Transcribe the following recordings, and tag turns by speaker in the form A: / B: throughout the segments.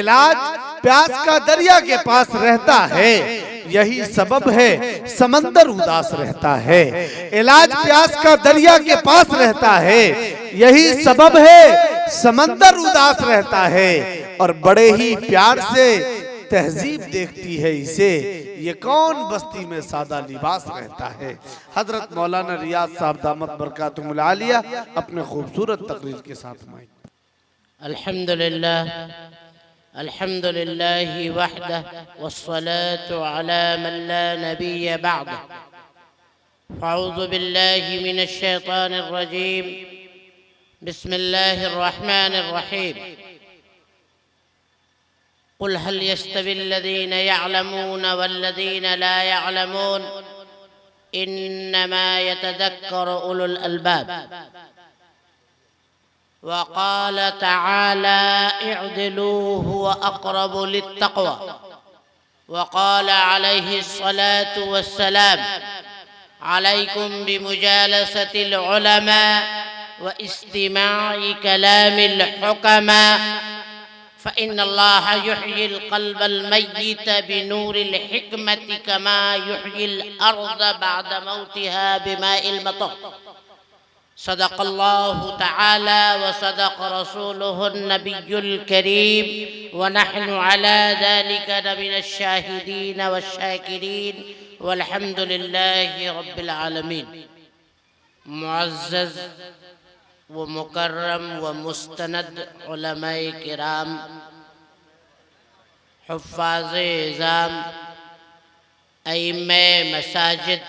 A: इलाज प्यास का दरिया के पास रहता है, यही सबब है समंदर उदास रहता है। इलाज प्यास का दरिया के पास रहता है, यही सबब है समंदर उदास रहता है। और बड़े ही प्यार से तहजीब देखती है इसे, ये कौन बस्ती में सादा लिबास रहता है। हजरत मौलाना रियाज साहब दामत बरकातुहुल आलिया अपने खूबसूरत तकरीर के साथ माइक।
B: अल्हम्दुलिल्लाह अल्हम्दुलिल्लाहि वहदह वस्सलातु अला मन ला नबिय्य बअदह। अऊज़ु बिल्लाहि मिनश शैतानिर रजीम। बिस्मिल्लाहिर रहमानिर रहीम। कुल हल यस्तविल्लज़ीना यअलमून वल्लज़ीना ला यअलमून इन्नमा यतज़क्करु उलुल अलबाब। वक़ाल तआला इअदिलू हुव अक़रबु लित्तक़वा। वक़ाल अलैहिस्सलातु वस्सलाम अलैकुम बिमुजालसतिल उलमा व इस्तिमाइ कलामिल हुकमा फ़इन्नल्लाह युह्यिल क़ल्बल मय्यित बिनूरिल हिक्मति कमा युह्यिल अर्ज़ बअद मौतिहा बिमाइल मतर। सदक़ल्लाहु तआला व सदक़ रसूलुहुन नबियुल करीम व नहनु अला ज़ालिका मिनश शाहिदीन वश्शाकिरीन वल्हम्दुलिल्लाहि रब्बिल आलमीन। मुअज़्ज़ज़ व मुकर्रम व मुस्तनद उलमाए किराम, हुफ़्फ़ाज़े इज़ाम, अइम्मे मसाजिद,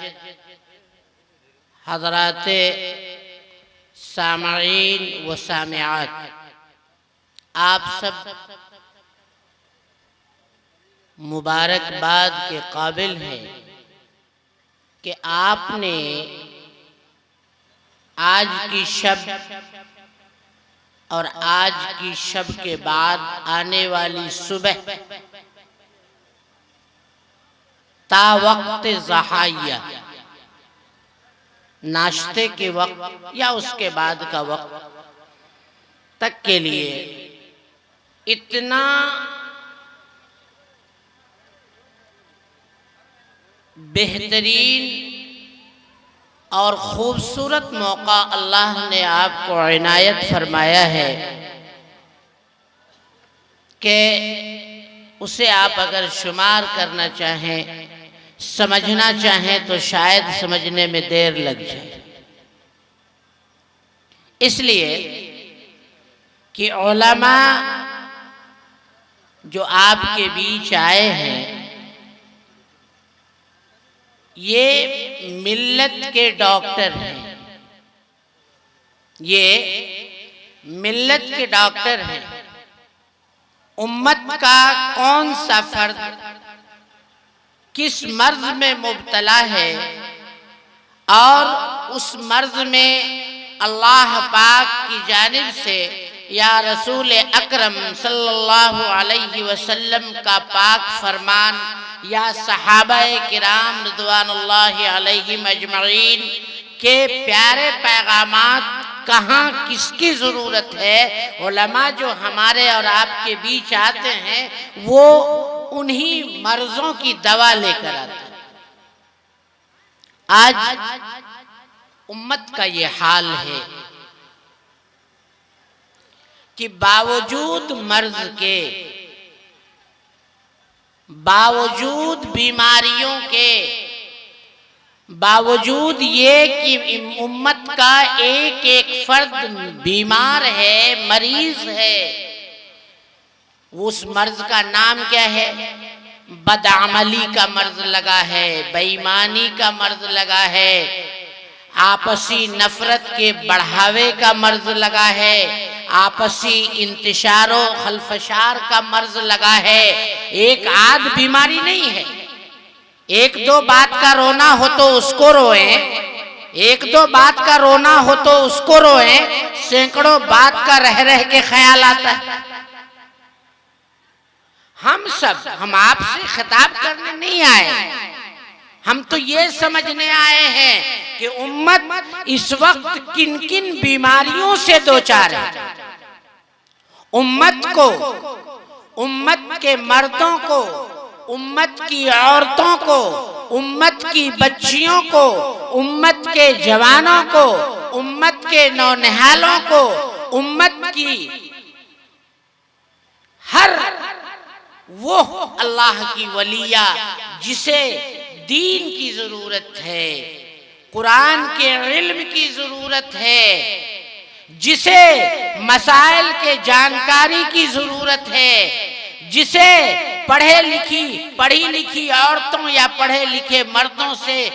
B: हज़राते सामईन व सामिआत, आप सब मुबारकबाद के काबिल हैं कि आपने आज की शब और आज की शब के बाद आने वाली सुबह ता वक्त ज़हाइया, नाश्ते के वक्त या उसके बाद का वक्त तक के लिए इतना बेहतरीन और खूबसूरत मौका अल्लाह ने आपको इनायत फरमाया है कि उसे आप अगर शुमार करना चाहें, समझना चाहें तो शायद समझने में देर लग जाए। इसलिए कि उलमा जो आपके बीच आए हैं ये मिल्लत के डॉक्टर हैं, ये मिल्लत के डॉक्टर हैं। उम्मत का कौन सा फर्द किस मर्ज में मुब्तला है और उस मर्ज में अल्लाह पाक की जानिब से या रसूल अकरम सल्लल्लाहु अलैहि वसल्लम का पाक फरमान या सहाबाए किराम रिज़वानुल्लाहि अलैहिम अजमईन के प्यारे पैगामात कहाँ किसकी ज़रूरत है। उलमा जो हमारे और आपके बीच आते हैं वो उन्हीं मर्ज़ों की दवा लेकर आते हैं। आज उम्मत का ये हाल है कि बावजूद मर्ज के, बावजूद बीमारियों के, बावजूद ये कि उम्मत का एक एक फर्द बीमार है, मरीज है, उस मर्ज का नाम क्या है? बदअमली का मर्ज लगा है, बेईमानी का मर्ज लगा है, आपसी नफरत के बढ़ावे का मर्ज लगा है, आपसी इंतशारो खलफशार का मर्ज लगा है। एक आध बीमारी नहीं है। एक दो बात का रोना हो तो उसको रोएं, एक दो बात का रोना हो तो उसको रोएं, सैकड़ों बात का रह रह के ख्याल आता है। हम आपसे खिताब करने नहीं आए, हम तो ये समझने आए हैं कि उम्मत इस वक्त किन किन बीमारियों से दो चार है। उम्मत को उम्मत के मर्दों को, उम्मत की औरतों को, उम्मत की बच्चियों को, उम्मत के जवानों को, उम्मत के नौनिहालों को, उम्मत की हर वो अल्लाह की वलिया जिसे दीन की जरूरत है, कुरान के इल्म की जरूरत है, जिसे मसाइल के जानकारी की जरूरत है, जिसे पढ़ी लिखी औरतों या पढ़े लिखे मर्दों से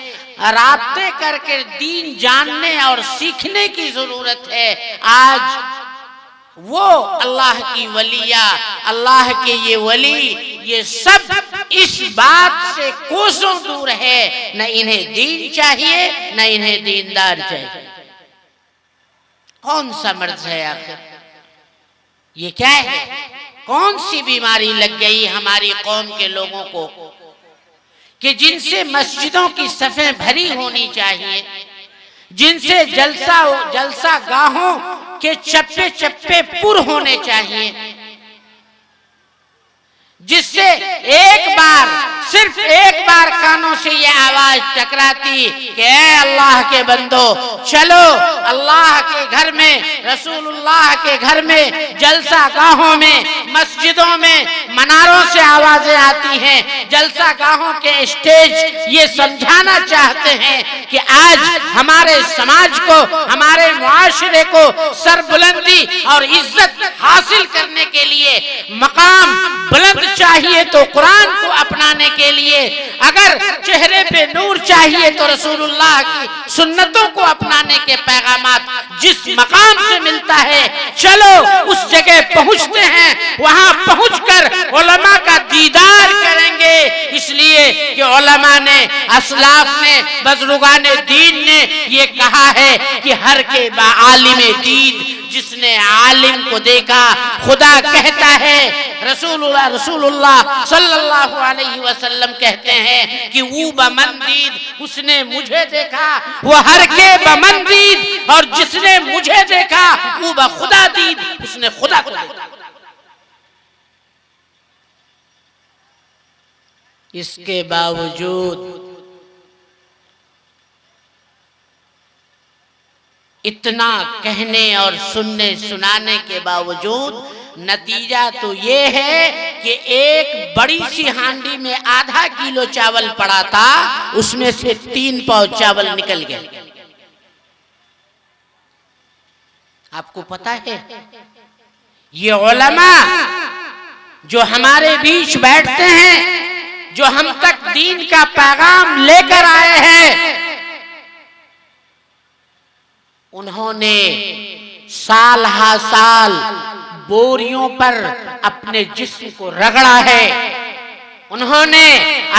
B: राब्ते करके दीन जानने और सीखने की जरूरत है। आज वो अल्लाह की वलिया, अल्लाह के ये वली, ये सब इस बात से कोसों दूर है। न इन्हें दीन चाहिए, न इन्हें दीनदार चाहिए। कौन सा मर्ज है आखिर? ये क्या है? कौन सी बीमारी लग गई हमारी कौम के लोगों को कि जिनसे मस्जिदों की सफ़ें भरी होनी चाहिए, जिनसे जलसा गाहों के चप्पे चप्पे पुर होने चाहिए, जिससे सिर्फ एक बार कानों से ये आवाज टकराती कि ऐ अल्लाह के बंदो, चलो अल्लाह के घर में, रसूलुल्लाह के घर में, जलसा गाहों में, मस्जिदों में, मनारों से आवाजें आती हैं। जलसा गाहों के स्टेज ये समझाना चाहते हैं कि आज हमारे समाज को, हमारे मुआशरे को सरबुलंदी और इज्जत हासिल करने के लिए मकाम बुलंद चाहिए तो कुरान को अपनाने के लिए, अगर चेहरे पे नूर चाहिए तो रसूलुल्लाह की सुन्नतों को अपनाने के पैगामात जिस मकाम से मिलता है, चलो उस जगह पहुंचते हैं, वहां पहुंचकर उलमा का दीदार करेंगे। इसलिए कि उलमा ने, असलाफ ने, बुजुर्गान दीन ने ये कहा है कि हर के बालिम दीन, जिसने आलिम को देखा खुदा कहता है। रसूलुल्लाह सल्लल्लाहु अलैहि वसल्लम कहते हैं कि वो बमंदीद, उसने मुझे देखा, वो हर के बमंदीद, और जिसने मुझे देखा वो बखुदा दीद, उसने खुदा को देखा। इसके बावजूद इतना कहने और सुनाने के बावजूद नतीजा तो ये है कि एक बड़ी सी हांडी में आधा किलो चावल पड़ा था, उसमें से 3 पाव चावल निकल गए। आपको पता है ये उलमा जो हमारे बीच बैठते हैं, जो हम तक दीन का पैगाम लेकर आए हैं, उन्होंने साल हा साल बोरियों पर अपने जिस्म को रगड़ा है। उन्होंने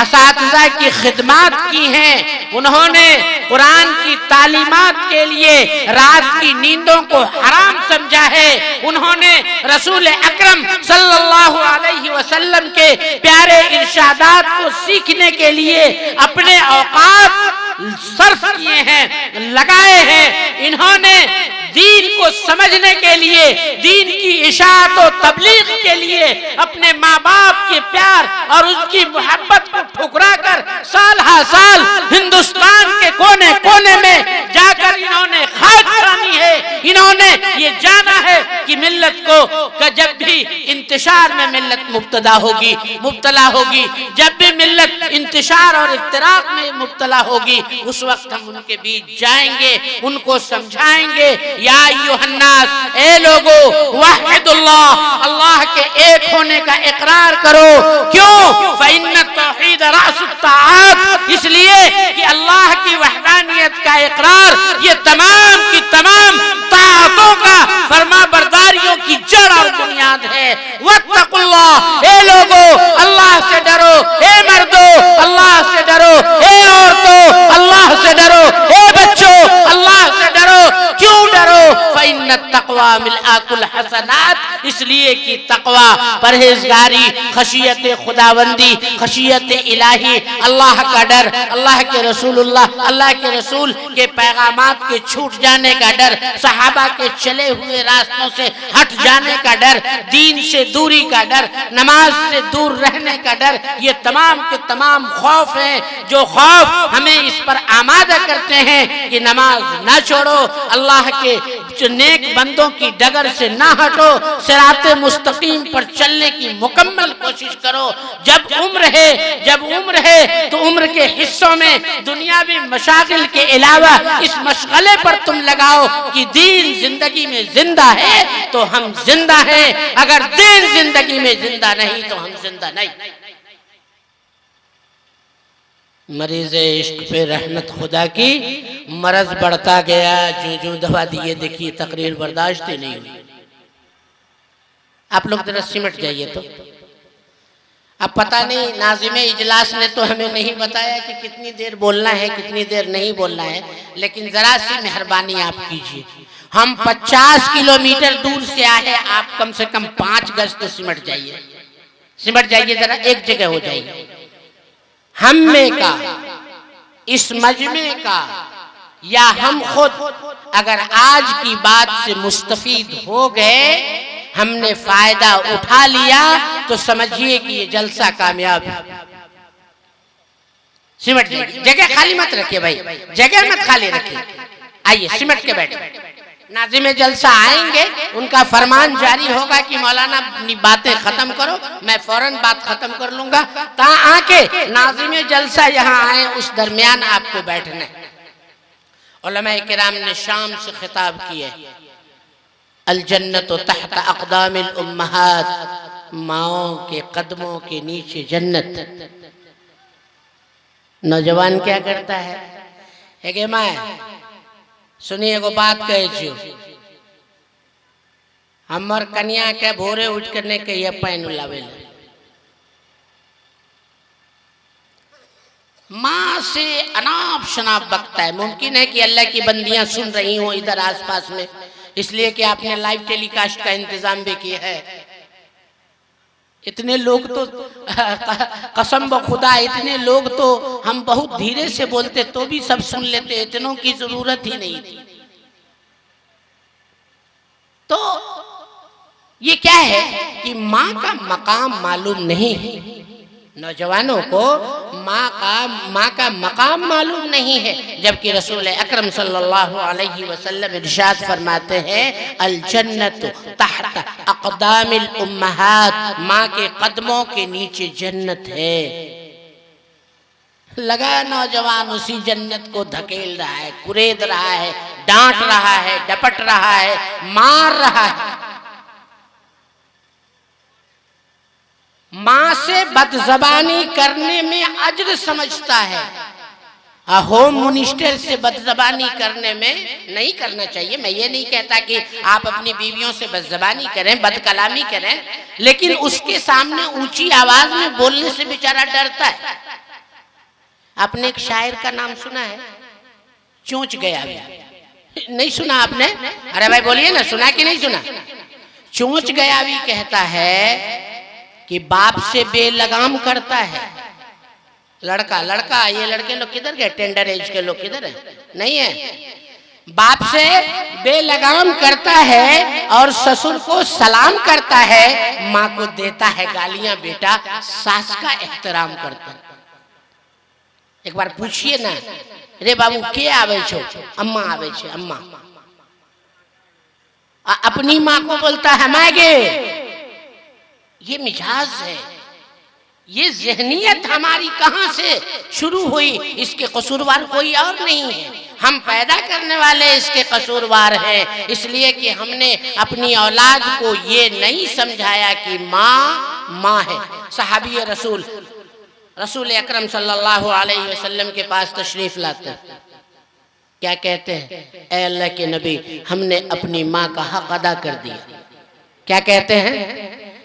B: असातिज़ा की खिदमत की हैं, उन्होंने कुरान की तालीमात के लिए रात की नींदों को हराम समझा है, उन्होंने रसूल अकरम सल्लल्लाहु अलैहि वसल्लम के प्यारे इरशादात को सीखने के लिए अपने औकात सर्फ किए हैं, लगाए हैं। इन्होंने दीन को समझने के लिए, दीन की इशाअत और तबलीग के लिए अपने माँ बाप के प्यार और उसकी मोहब्बत को ठुकरा कर साल हा साल हिंदुस्तान के कोने कोने में जाकर इन्होंने खाक खानी है। इन्होंने ये जाना है कि मिल्लत को जब भी इंतशार में मिल्लत मुब्तला होगी, जब भी मिल्लत इंतशार और इफ्तिराक में मुब्तला होगी, उस वक्त हम उनके बीच जाएंगे, उनको समझाएंगे। या अय्युहन्नास, ए लोगो, वहीदुल्लाह, अल्लाह के एक होने का इकरार करो। क्यों? फ़इन्न तौहीद रअसुत ताआत, इसलिए कि अल्लाह की वहदानियत का इकरार ये तमाम की तमाम ताअतों का, फरमाबरदारियों की जड़ और बुनियाद है। वत्तकुल्लाह, ए लोगो, अल्लाह से डरो। ए मर्दो, अल्लाह से डरो। ए औरतों, अल्लाह से डरो। ए बच्चों, अल्लाह से डरो। क्यों डरो? फ़इन्न इन्ना तक़वा मिलाकुल हसनात, इसलिए कि तक़वा परहेजगारी, खशियत खुदाबंदी, खशियत इलाही, अल्लाह का डर, अल्लाह के रसूल के पैगामात के छूट जाने का डर, सहाबा के चले हुए रास्तों से हट जाने का डर, दीन से दूरी का डर, नमाज से दूर रहने का डर, ये तमाम के तमाम खौफ हैं जो खौफ हमें इस पर आमादा करते हैं कि नमाज ना छोड़ो, अल्लाह के नेक बंदों की डगर से ना हटो, सिराते मुस्तकीम पर चलने की मुकम्मल कोशिश करो। जब उम्र है तो उम्र के हिस्सों में दुनियावी मशागिल के अलावा इस मशगले पर तुम लगाओ कि दीन जिंदगी में जिंदा है तो हम जिंदा हैं, अगर दीन जिंदगी में जिंदा नहीं तो हम जिंदा नहीं। मरीज इश्क पे रहमत खुदा की, मरज बढ़ता गया, जो दवा दिए देखिए तकरीर बर्दाश्त ही नहीं हुई। आप लोग जरा सिमट जाइए। तो अब पता नहीं नाज़िमे इजलास ने तो हमें नहीं बताया कि कितनी देर बोलना है, कितनी देर नहीं बोलना है, लेकिन जरा सी मेहरबानी आप कीजिए। हम 50 किलोमीटर दूर से आए, आप कम से कम 5 गज तो सिमट जाइए, जरा एक जगह हो जाइए। हम में का, इस मजमे का, या हम खुद अगर आज की बात से मुस्तफीद हो गए, हमने फायदा उठा लिया, तो समझिए कि ये जलसा कामयाब है। सिमट जाइए, जगह खाली मत रखिए भाई, जगह मत खाली रखिए। आइए सिमट के बैठे। नाज़िमे जलसा आएंगे, उनका फरमान जारी होगा कि मौलाना अपनी बातें खत्म करो, मैं फौरन बात खत्म कर लूंगा। ता आके नाज़िमे जलसा यहाँ आए, उस दरमियान आपको बैठना है। उलमाए किराम ने शाम से खिताब किए, अल जन्नत तहत अक़दामिल उम्महात, माओं के कदमों के नीचे जन्नत। नौजवान क्या करता है कि मैं सुनिए एगो बात कहे छियो, हमर कन्या के भोरे उठ करने के ये पैन लावे, माँ से अनाप शनाप बकता है। मुमकिन है कि अल्लाह की बंदियां सुन रही हो इधर आसपास में, इसलिए कि आपने लाइव टेलीकास्ट का इंतजाम भी किया है। इतने लोग तो कसम ब खुदा, इतने लोग तो हम बहुत धीरे से बोलते तो भी सब सुन लेते, इतनों की जरूरत ही नहीं थी। तो ये क्या है कि माँ का मकाम मालूम नहीं है, नौजवानों को माँ का मकाम मालूम नहीं है, जबकि रसूल अकरम सल्लल्लाहु अलैहि वसल्लम इरशाद फरमाते हैं, अल जन्नत तहत अक़दामिल उम्महात, माँ के कदमों के नीचे जन्नत है। लगा नौजवान उसी जन्नत को धकेल रहा है, कुरेद रहा है, डांट रहा है, डपट रहा है, मार रहा है। माँ से बदजबानी करने में अज्र समझता है, होम मिनिस्टर से बदजबानी करने में नहीं करना चाहिए। मैं ये नहीं कहता कि आप अपनी बीवियों से बदजबानी करें, बदकलामी करें, लेकिन उसके सामने ऊंची आवाज में बोलने से बेचारा डरता है। आपने एक शायर का नाम सुना है, चोंच गया भी? नहीं सुना आपने? अरे भाई बोलिए ना, सुना कि नहीं सुना? चोंच गया भी कहता है कि बाप से बेलगाम करता है लड़का। ये लड़के लोग किधर गए? टेंडर एज के लोग किधर है? नहीं है। बाप से बेलगाम करता है और ससुर को सलाम करता है, माँ को देता है गालियां, बेटा सास का एहतराम करता है। एक बार पूछिए ना, रे बाबू के आवे छो? अम्मा आवे छे, अम्मा। अपनी माँ को बोलता है मागे। ये मिजाज है, ये जहनियत हमारी कहाँ से शुरू हुई? इसके कसूरवार कोई और नहीं है, हम पैदा करने वाले इसके कसूरवार हैं। इसलिए कि हमने अपनी औलाद को ये नहीं समझाया कि माँ है। सहाबी रसूल अकरम सल्लल्लाहु अलैहि वसल्लम के पास तशरीफ लाते, क्या कहते हैं? ऐ अल्लाह के नबी, हमने अपनी माँ का हक अदा कर दिया। क्या कहते हैं?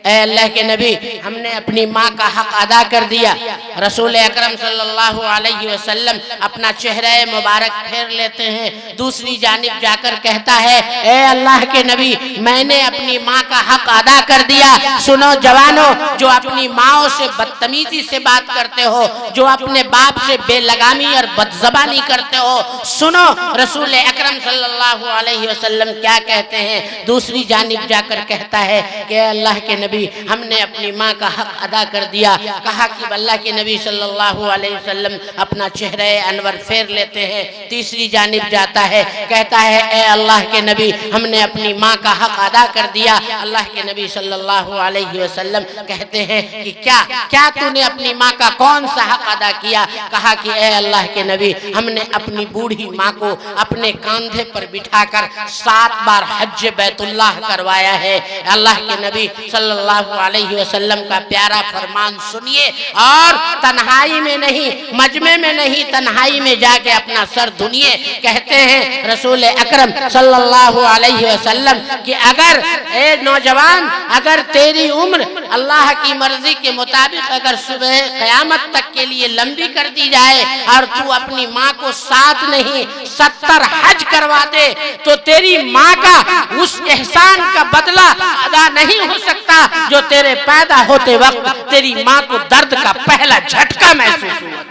B: ऐ अल्लाह के नबी, हमने अपनी माँ का हक अदा कर दिया। रसूल अकरम सल्लल्लाहु अलैहि वसल्लम अपना चेहरा मुबारक फेर लेते हैं, दूसरी जानिब जाकर कहता है, ऐ अल्लाह के नबी, मैंने अपनी माँ का हक अदा कर दिया। सुनो जवानों, जो अपनी माओ से बदतमीजी से बात करते हो, जो अपने बाप से बेलगामी और बदजबानी करते हो, सुनो रसूल अकरम सल्लल्लाहु अलैहि वसल्लम क्या कहते हैं। दूसरी जानिब जाकर कहता है कि अल्लाह के नबी, हमने अपनी माँ का हक अदा कर दिया। कहा कि अल्लाह के नबी सल्लल्लाहु अलैहि वसल्लम अपना चेहरा अनवर फेर लेते हैं। तीसरी जानिब जाता है, कहता है, ए अल्लाह के नबी, हमने अपनी माँ का हक अदा कर दिया। अल्लाह के नबी सल्लल्लाहु अलैहि वसल्लम कहते हैं कि क्या तूने अपनी माँ का कौन सा हक अदा किया। कहा कि ए अल्लाह के नबी, हमने अपनी बूढ़ी माँ को अपने कंधे पर बिठाकर 7 बार हज बैतुल्लाह करवाया है। अल्लाह के नबी सल्लल्लाहु अलैहि वसल्लम का प्यारा फरमान सुनिए और तन्हाई में नहीं, मजमे में नहीं, तन्हाई में जाके अपना सर धुनिए। कहते हैं रसूल अकरम सल्लल्लाहु अलैहि वसल्लम कि अगर ए नौजवान, अगर तेरी उम्र अल्लाह की मर्जी के मुताबिक अगर सुबह क़यामत तक के लिए लंबी कर दी जाए और तू अपनी माँ को 7 नहीं 70 हज करवा दे, तो तेरी माँ का उस एहसान का बदला अदा नहीं हो सकता जो तेरे पैदा होते वक्त तेरी माँ को दर्द का पहला झटका महसूस हुआ।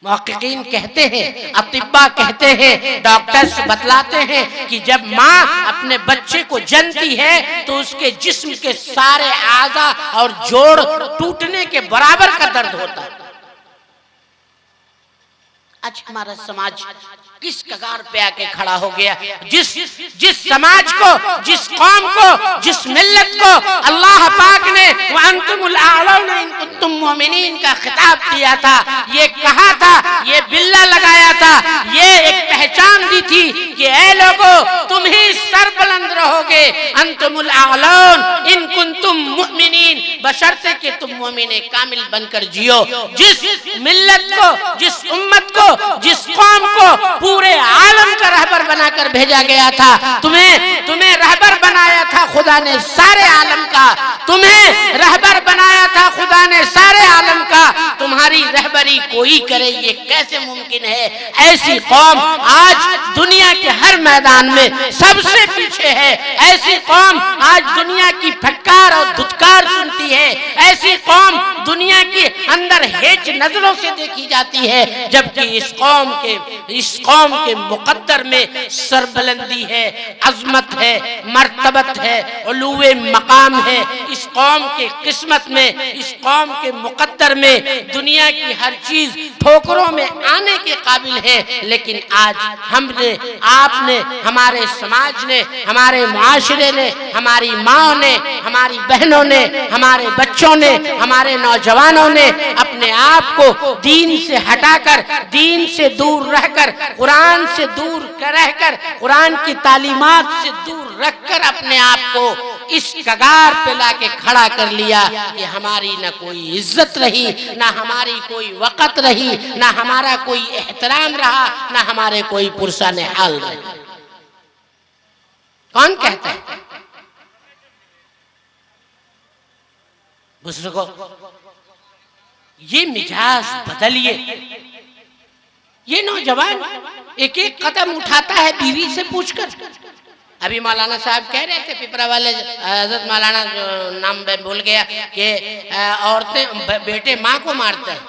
B: मुहक्किकीन कहते हैं, अतिब्बा कहते हैं, डॉक्टर्स बतलाते हैं कि जब माँ अपने बच्चे को जनती है तो उसके जिस्म के सारे आज़ा और जोड़ टूटने के बराबर का दर्द होता है। आज हमारा समाज किस कगार पे आके खड़ा हो गया। जिस समाज को, जिस कौम को, जिस मिल्लत को अल्लाह पाक ने व अंतुमुल आलौना इन कुंतुम मोमिनीन का खिताब दिया था, ये कहा था, ये बिल्ला लगाया था, ये एक पहचान दी थी कि ऐ लोगों, तुम ही सरबुलंद रहोगे, अंतुमुल आलौन इन कुंतुम मुमिनीन, बशर्ते कि तुम मोमिने कामिल बनकर जियो। जिस मिल्लत को, जिस उम्मत को, जिस कौम को पूरे आलम का रहबर बनाकर भेजा गया था, तुम्हें रहबर बनाया था खुदा ने सारे आलम का, तुम्हें रहबर बनाया था खुदा ने सारे आलम का, तुम्हारी रहबरी कोई करे ये कैसे मुमकिन है। ऐसी कौम आज दुनिया के हर मैदान में सबसे पीछे है। ऐसी कौम आज दुनिया की फटकार और धुतकार सुनती है। ऐसी कौम दुनिया के अंदर हेच नजरों से देखी जाती है, जबकि इस कौम के मुकद्दर में सरबुलंदी है, अजमत है, मर्तबत है, उलूए मकाम है। इस कौम के किस्मत में, इस कौम के मुकद्दर में दुनिया की हर चीज ठोकरों में आने के काबिल है। लेकिन आज हमने, आपने, हमारे समाज ने, हमारे मुआशरे ने, हमारी माँ ने, हमारी बहनों ने, हमारे बच्चों ने, हमारे नौजवानों ने अपने आप को दीन से हटाकर, दीन से दूर रहकर, कुरान से दूर रहकर, कुरान की तालीमात से दूर रखकर अपने आप को इस कगार पे लाके खड़ा कर लिया कि हमारी न कोई इज्जत रही, ना हमारी कोई वक़्त रही, ना हमारा कोई एहतराम रहा, ना हमारे कोई पुरसान हाल रही। कौन कहता है? बुजुर्गों, ये मिजाज बदलिए। ये नौजवान एक एक कदम उठाता है बीवी से पूछकर। अभी मौलाना साहब कह रहे थे, पिपरा वाले हजरत मौलाना, जो नाम मैं भूल गया, कि औरतें, बेटे माँ को मारते हैं।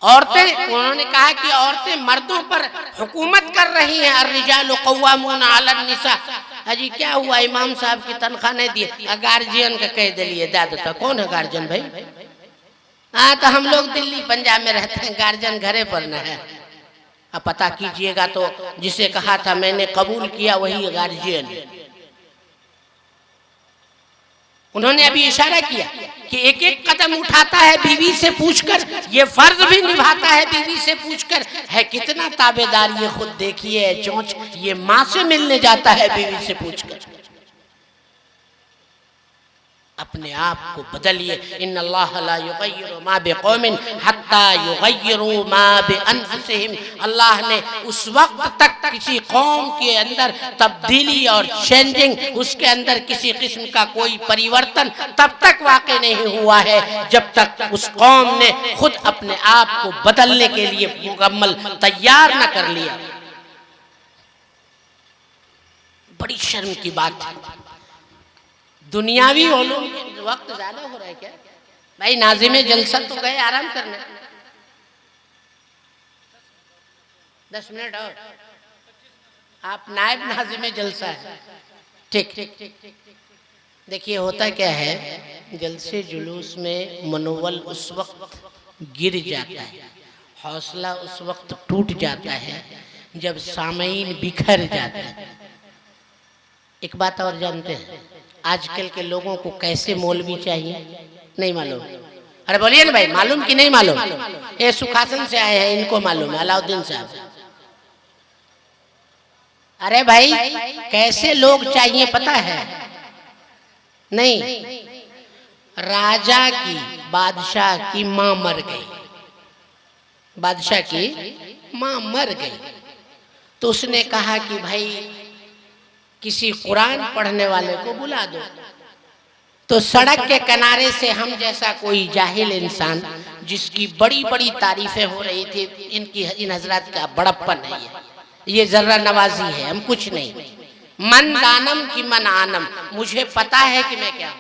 B: औरतें, उन्होंने कहा कि औरतें मर्दों पर हुकूमत कर रही हैं। अर्रिजालु क़व्वामून अलन निसा। अजी क्या हुआ, इमाम साहब की तनख्वाह नहीं दी, गार्जियन का कह दिलिए दादा। कौन है गार्जियन भाई? हाँ, तो हम लोग दिल्ली पंजाब में रहते हैं, गार्जियन घरे पर न है। अब पता कीजिएगा तो जिसे कहा था मैंने कबूल किया वही गार्जियन है। उन्होंने अभी इशारा किया कि एक एक कदम उठाता है बीवी से पूछकर, ये फर्ज भी निभाता है बीवी से पूछकर। है कितना ताबेदार, ये खुद देखिए चोंच, ये माँ से मिलने जाता है बीवी से पूछकर। अपने आप को बदलिए। इन्नल्लाह ला युगय्यिरु मा बिक़ौमिन हत्ता युगय्यिरु मा बिअनफुसिहिम। अल्लाह ने उस वक्त तक किसी कौम के अंदर तब्दीली और चेंजिंग, उसके अंदर किसी किस्म का कोई परिवर्तन तब तक वाक़ई नहीं हुआ है जब तक उस कौम ने खुद अपने आप को बदलने के लिए मुकम्मल तैयार न कर लिया। बड़ी शर्म की बात है। दुनियावी उलूम के वक्त ज्यादा हो रहा है क्या भाई? नाज़िमे जलसा तो गए आराम करने, 10 मिनट और आप नायब नाज़िमे जलसा है। ठीक, देखिए होता क्या है, जलसे जुलूस में मनोबल उस वक्त गिर जाता है, हौसला उस वक्त टूट जाता है जब सामईन बिखर जाते हैं। एक बात और जानते हैं, आजकल के लोगों को कैसे मौलवी चाहिए नहीं मालूम। अरे बोलिए ना भाई, मालूम कि नहीं मालूम? ये सुखासन से आए हैं, इनको मालूम है, अलाउद्दीन साहब। अरे भाई कैसे लोग चाहिए पता है? नहीं, राजा की, बादशाह की मां मर गई, बादशाह की मां मर गई, तो उसने कहा कि भाई किसी कुरान पढ़ने वाले को बुला दो। तो सड़क के किनारे से हम जैसा कोई जाहिल इंसान, जिसकी बड़ी बड़ी तारीफें हो रही थी, इन हजरत का बड़प्पन है, ये जर्रा नवाजी है, हम कुछ नहीं, मन दानम की मन आनम, मुझे पता है कि मैं क्या।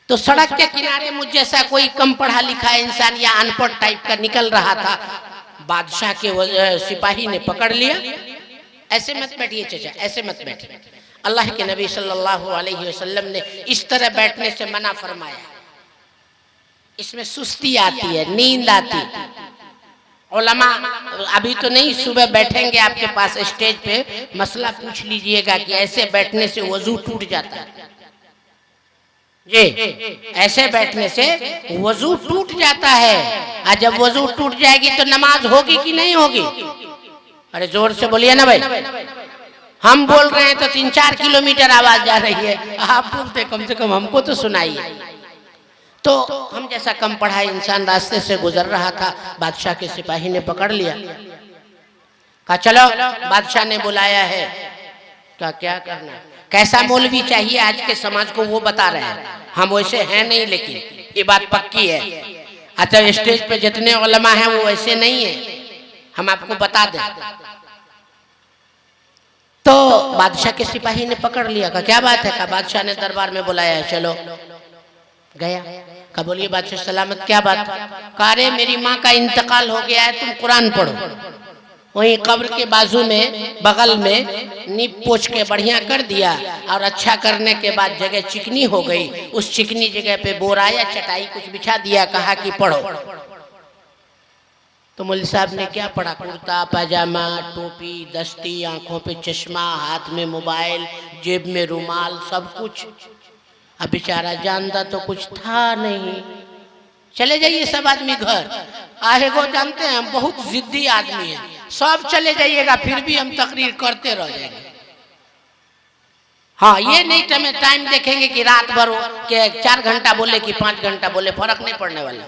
B: तो सड़क के किनारे मुझ जैसा कोई कम पढ़ा लिखा इंसान या अनपढ़ टाइप का निकल रहा था, बादशाह के सिपाही ने पकड़ लिया। ऐसे मत बैठिए चाचा, ऐसे मत बैठिए, अल्लाह के नबी सल्लल्लाहु अलैहि वसल्लम ने इस तरह बैठने से मना फरमाया। इसमें सुस्ती आती है, नींद आती। उलमा अभी तो नहीं, सुबह बैठेंगे आपके पास स्टेज पे, मसला पूछ लीजिएगा कि ऐसे बैठने से वजू टूट जाता है जी, ऐसे बैठने से वजू टूट जाता है। और जब वजू टूट जाएगी तो नमाज होगी कि नहीं होगी? अरे जोर से बोलिए ना भाई, हम बोल रहे हैं तो 3-4 किलोमीटर आवाज जा रही है, आप बोलते कम से कम हमको तो सुनाइए। तो हम जैसा कम पढ़ा इंसान रास्ते से गुजर रहा था, बादशाह के सिपाही ने पकड़ लिया, कहा चलो बादशाह ने बुलाया है, क्या करना, कैसा मौलवी चाहिए आज के समाज को वो बता रहे हैं। हम वैसे हैं नहीं, लेकिन ये बात पक्की है। अच्छा, स्टेज पे जितने उलमा हैं वो वैसे नहीं है, हम आपको बता दें। तो बादशाह के सिपाही ने पकड़ लिया, कहा क्या बात है? कहा बादशाह ने दरबार में बुलाया है, चलो। गया, कहा बोलिए बादशाह सलामत, क्या बात? कहा अरे मेरी माँ का इंतकाल हो गया है, तुम कुरान पढ़ो। वहीं कब्र के बाजू में बगल में नींव पोछ के बढ़िया कर दिया, और अच्छा करने के बाद जगह चिकनी हो गई, उस चिकनी जगह पे बोरा या चटाई कुछ बिछा दिया, कहा कि पढ़ो। तो मौलवी साहब ने क्या पढ़ा? कुर्ता पैजामा, टोपी, दस्ती, आंखों पे चश्मा, हाथ में मोबाइल, जेब में रुमाल, सब कुछ। अब बेचारा जानता तो कुछ था नहीं। चले जाइए सब आदमी घर, आएगो जानते हैं हम बहुत जिद्दी आदमी है, सब चले जाइएगा, फिर भी हम तकरीर करते रह जाएंगे। हाँ, ये नहीं टाइम देखेंगे कि रात भर के 4 घंटा बोले कि 5 घंटा बोले, फर्क नहीं पड़ने वाला।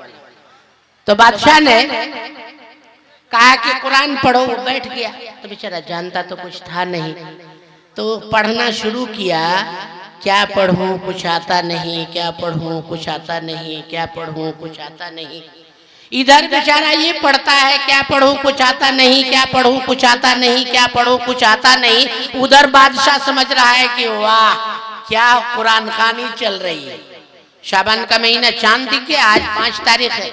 B: तो बादशाह ने कहा कि कुरान पढ़ो, वो बैठ गया। तो बेचारा जानता तो कुछ था नहीं, तो पढ़ना शुरू किया। क्या पढ़ूं कुछ आता नहीं, क्या पढ़ूं कुछ आता नहीं, क्या पढ़ूं कुछ आता नहीं। इधर बेचारा ये पढ़ता है क्या पढ़ूं कुछ आता नहीं, क्या पढ़ूं कुछ आता नहीं, क्या पढ़ूं कुछ आता नहीं। उधर बादशाह समझ रहा है कि वाह क्या कुरान खानी चल रही है। शाबान का महीना, चांद दिख गया, आज 5 तारीख है,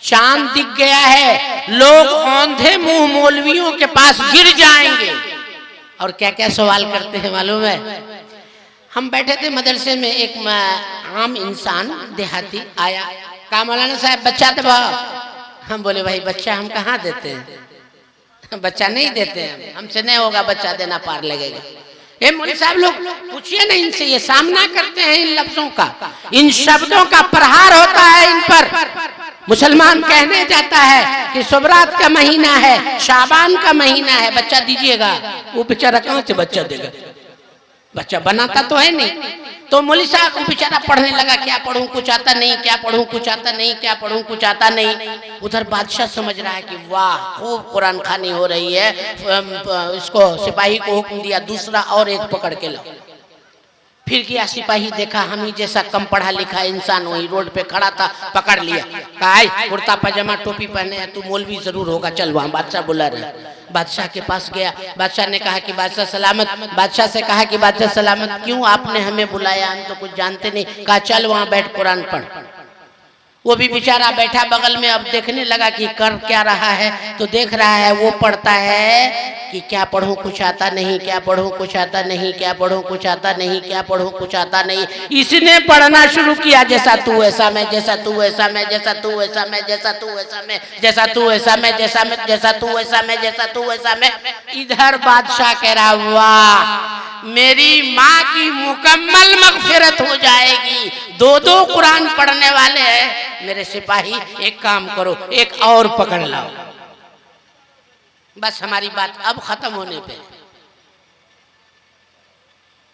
B: चांद दिख गया है। लोग औंधे मुंह मौलवियों के पास गिर जाएंगे। और क्या क्या सवाल करते हैं मालूम है? हम बैठे थे मदरसे में, एक आम इंसान देहाती आया, कहा मौलाना साहब बच्चा दबा। हम बोले भाई बच्चा हम कहाँ देते हैं, बच्चा नहीं देते हैं, हमसे नहीं होगा बच्चा देना, पार लगेगा। ये मौलवी साहब लोग पूछिए ना इनसे, ये सामना करते हैं इन लफ्जों का, इन शब्दों का प्रहार होता है इन पर। मुसलमान कहने जाता है कि सुबरात का महीना है, शाबान का महीना है, बच्चा दीजिएगा। वो बेचारा कहाँ से बच्चा देगा? बच्चा बनाता तो है नहीं। तो मौलवी साहब बेचारा पढ़ने लगा, क्या पढ़ूं कुछ आता नहीं, क्या पढ़ूं कुछ आता नहीं, क्या पढ़ूं कुछ आता नहीं। उधर बादशाह समझ रहा है कि वाह खूब कुरान खानी हो रही है, इसको सिपाही को हुक्म दिया दूसरा और एक पकड़ के लाओ। फिर गया सिपाही, देखा हम ही जैसा कम पढ़ा लिखा इंसान वही रोड पे खड़ा था, पकड़ लिया, कहा कुर्ता पजामा टोपी पहने है, तू मौलवी जरूर होगा, चल वहां बादशाह बुला रहा है। बादशाह के पास गया, बादशाह ने कहा कि बादशाह सलामत, बादशाह से कहा कि बादशाह सलामत, क्यों आपने हमें बुलाया, हम तो कुछ जानते नहीं। कहा चल वहां बैठ कुरान पढ़। वो भी बेचारा बैठा बगल में, अब देखने लगा कि कर क्या रहा है, तो देख रहा है वो पढ़ता है कि क्या पढ़ूं कुछ आता नहीं, क्या पढ़ूं कुछ आता नहीं, क्या पढ़ूं कुछ आता नहीं, क्या पढ़ूं कुछ आता नहीं। इसने पढ़ना शुरू किया, जैसा तू ऐसा मैं, जैसा तू ऐसा मैं, जैसा तू ऐसा मैं, जैसा तू ऐसा मैं, जैसा तू ऐसा मैं, जैसा मैं, जैसा तू ऐसा मैं, जैसा तू ऐसा मैं। इधर बादशाह कह रहा वाह मेरी माँ की मुकम्मल मगफिरत हो जाएगी, दो दो कुरान पढ़ने वाले हैं मेरे सिपाही, एक काम करो एक और पकड़ लाओ। बस हमारी बात अब खत्म होने पे,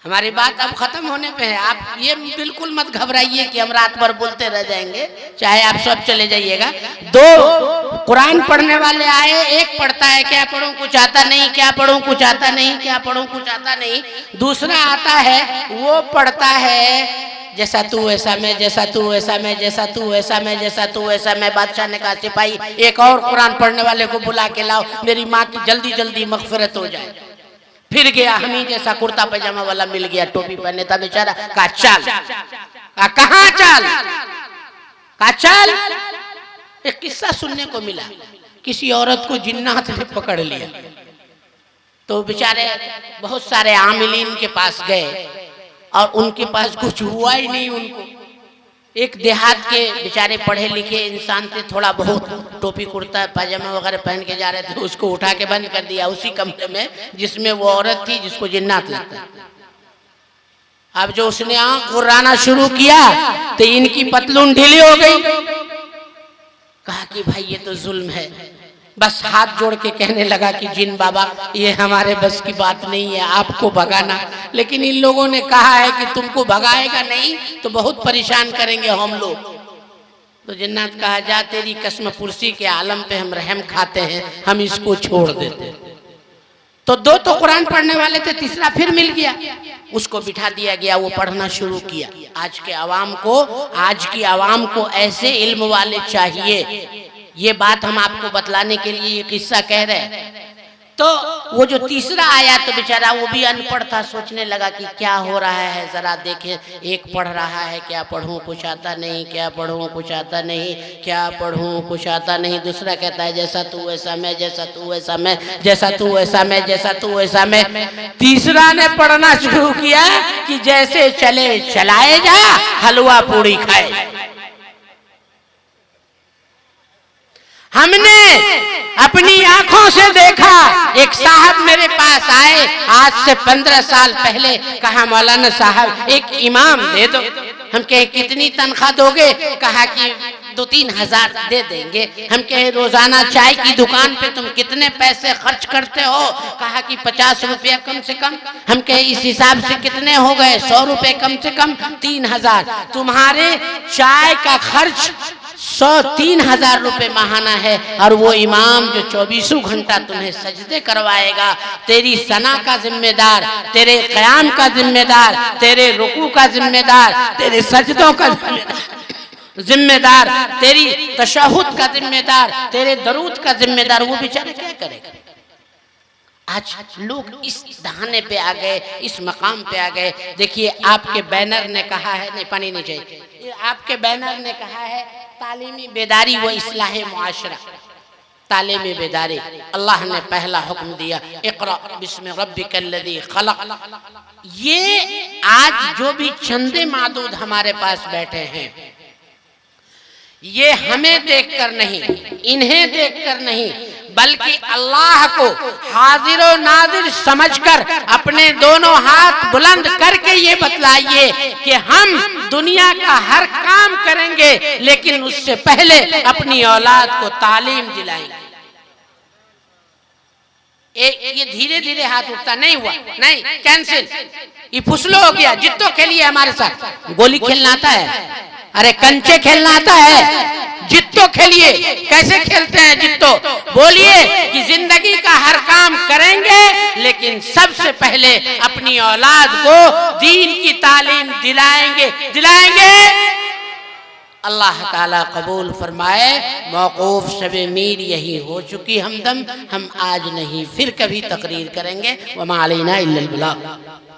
B: हमारी बात अब खत्म होने पे है। आप ये बिल्कुल मत घबराइए कि हम रात भर बोलते रह जाएंगे, चाहे आप सब चले जाइएगा। दो कुरान पढ़ने वाले आए, एक पढ़ता है क्या पढ़ूं कुछ आता नहीं, क्या पढ़ूं कुछ आता नहीं, क्या पढ़ूं कुछ आता नहीं। दूसरा आता है, वो पढ़ता है जैसा तू ऐसा मैं, जैसा तू ऐसा मैं, जैसा तू ऐसा मैं, जैसा तू ऐसा मैं। बादशाह ने कहा सिपाही एक और कुरान पढ़ने वाले को बुला के लाओ, मेरी माँ की जल्दी जल्दी मगफिरत हो जाए। फिर गया, हमी जैसा कुर्ता पजामा वाला मिल गया, टोपी पहने था बेचारा। कहा चल, कहाँ चल, कहा चल। एक किस्सा सुनने को मिला, किसी औरत को जिन्नात ने पकड़ लिया, तो बेचारे बहुत सारे आमिलीन के पास गए और उनके पास कुछ हुआ ही नहीं उनको। एक देहात के बेचारे पढ़े लिखे इंसान थे, थोड़ा बहुत टोपी कुर्ता पजामा वगैरह पहन के जा रहे थे, उसको उठा के बंद कर दिया उसी कमरे में जिसमें वो औरत थी जिसको जिन्नात लगता। अब जो उसने आंख घुराना शुरू किया तो इनकी पतलून ढीली हो गई। कहा कि भाई ये तो जुल्म है। बस हाथ जोड़ के कहने लगा कि जिन बाबा ये हमारे बस की बात नहीं है आपको भगाना, लेकिन इन लोगों ने कहा है कि तुमको भगाएगा नहीं तो बहुत परेशान करेंगे हम लोग। तो जिन्नात कहा जा तेरी कसम पुरसी के आलम पे हम रहम खाते हैं, हम इसको छोड़ देते। तो दो तो कुरान पढ़ने वाले थे, तीसरा फिर मिल गया, उसको बिठा दिया गया, वो पढ़ना शुरू किया। आज के आवाम को, आज की आवाम को ऐसे इल्म वाले चाहिए। ये बात हम आपको बतलाने के लिए ये किस्सा कह रहे हैं। तो वो जो तीसरा आया तो बेचारा वो भी अनपढ़ था, सोचने लगा कि क्या हो रहा है जरा देखें। एक पढ़ रहा है क्या पढ़ूं कुछ आता नहीं, क्या पढ़ूं कुछ आता नहीं, क्या पढ़ूं कुछ आता नहीं। दूसरा कहता है जैसा तू ऐसा मैं, जैसा तू ऐसा मैं, जैसा तू ऐसा मैं, जैसा तू ऐसा मैं। तीसरा ने पढ़ना शुरू किया कि जैसे चले चलाए जा, हलवा पूड़ी खाए। हमने अपनी आंखों से देखा, एक साहब मेरे पास आए आज से 15 साल पहले, कहा मौलाना साहब एक इमाम दे दो। हम कहे कितनी तनख्वाह दोगे? कहा कि 2-3 हजार दे देंगे। हम कहे रोजाना चाय की दुकान पे तुम कितने पैसे खर्च करते हो? कहा कि 50 रुपया कम से कम। हम कहे इस हिसाब से कितने हो गए? 100 रुपए कम से कम 3000। तुम्हारे चाय का खर्च 103,000 रुपए माहाना है, और वो इमाम जो 24 घंटा तुम्हें सजदे करवाएगा, तेरी सना का जिम्मेदार, तेरे क़याम का जिम्मेदार, तेरे रुकू का जिम्मेदार, तेरे सजदों का जिम्मेदार, तेरी तशहुद का जिम्मेदार, तेरे दरूद का जिम्मेदार, वो बेचारा क्या करेगा? आज लोग इस दहाने पे आ गए, इस मकाम पे आ गए। देखिए आपके बैनर ने कहा है, नहीं पानी नहीं चाहिए, आपके बैनर ने कहा है तालीमी बेदारी व इस्लाह मुआशरा, तालीमी बेदारी। अल्लाह ने पहला हुक्म दिया इक़रा बिस्मि रब्बिकल्लज़ी खलक़। ये आज जो भी चंदे मादूद हमारे पास बैठे हैं, ये हमें देखकर नहीं, इन्हें देखकर नहीं, बल्कि अल्लाह को हाजिर और नाजिर समझकर अपने दोनों हाथ बुलंद करके ये बतलाइए कि हम दुनिया का हर काम करेंगे, लेकिन उससे पहले अपनी औलाद को तालीम दिलाएंगे। ये धीरे धीरे हाथ उठता नहीं हुआ, नहीं कैंसिल, ये फुसलो हो गया। जित्तो खेलिए हमारे साथ। गोली खेलना आता है? अरे कंचे खेलना आता है? जित्तो खेलिए। कैसे खेलते हैं जित्तो? बोलिए कि जिंदगी का हर काम करेंगे, लेकिन सबसे पहले अपनी औलाद को दीन की तालीम दिलाएंगे। अल्लाह ताला कबूल फरमाए। मौकूफ शबे मीर यही हो चुकी हमदम। हम आज नहीं फिर कभी तकरीर करेंगे। वमा अलैना इल्लल बलाग।